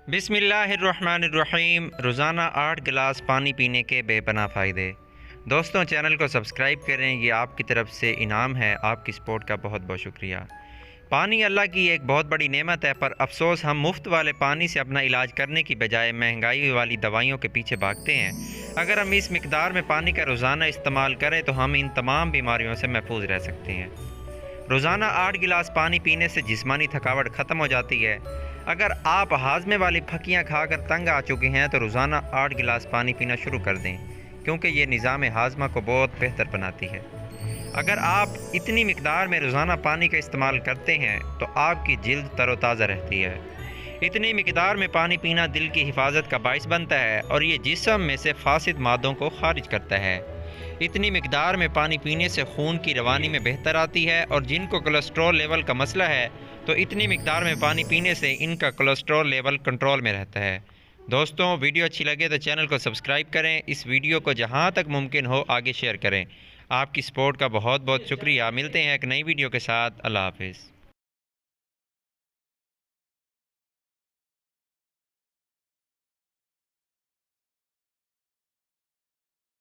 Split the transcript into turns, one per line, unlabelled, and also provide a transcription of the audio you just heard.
बिस्मिल्लाहिर्रहमानिर्रहीम। रोज़ाना 8 गिलास पानी पीने के बेपनाह फ़ायदे। दोस्तों, चैनल को सब्सक्राइब करें, ये आपकी तरफ से इनाम है। आपकी सपोर्ट का बहुत बहुत शुक्रिया। पानी अल्लाह की एक बहुत बड़ी नेमत है, पर अफसोस हम मुफ्त वाले पानी से अपना इलाज करने की बजाय महंगाई वाली दवाइयों के पीछे भागते हैं। अगर हम इस मिकदार में पानी का रोज़ाना इस्तेमाल करें तो हम इन तमाम बीमारियों से महफूज रह सकते हैं। रोज़ाना 8 गिलास पानी पीने से जिस्मानी थकावट ख़त्म हो जाती है। अगर आप हाजमे वाली फकियाँ खाकर तंग आ चुके हैं तो रोज़ाना 8 गिलास पानी पीना शुरू कर दें, क्योंकि ये निज़ाम हाजमा को बहुत बेहतर बनाती है। अगर आप इतनी मिकदार में रोज़ाना पानी का इस्तेमाल करते हैं तो आपकी जिल्द तरोताज़ा रहती है। इतनी मिकदार में पानी पीना दिल की हिफाजत का बाइस बनता है और ये जिस्म में से फासिद मादों को खारिज करता है। इतनी मिकदार में पानी पीने से खून की रवानी में बेहतर आती है, और जिनको कोलेस्ट्रॉल लेवल का मसला है तो इतनी मिकदार में पानी पीने से इनका कोलेस्ट्रॉल लेवल कंट्रोल में रहता है। दोस्तों, वीडियो अच्छी लगे तो चैनल को सब्सक्राइब करें। इस वीडियो को जहां तक मुमकिन हो आगे शेयर करें। आपकी सपोर्ट का बहुत बहुत शुक्रिया। मिलते हैं एक नई वीडियो के साथ। अल्लाह हाफिज़।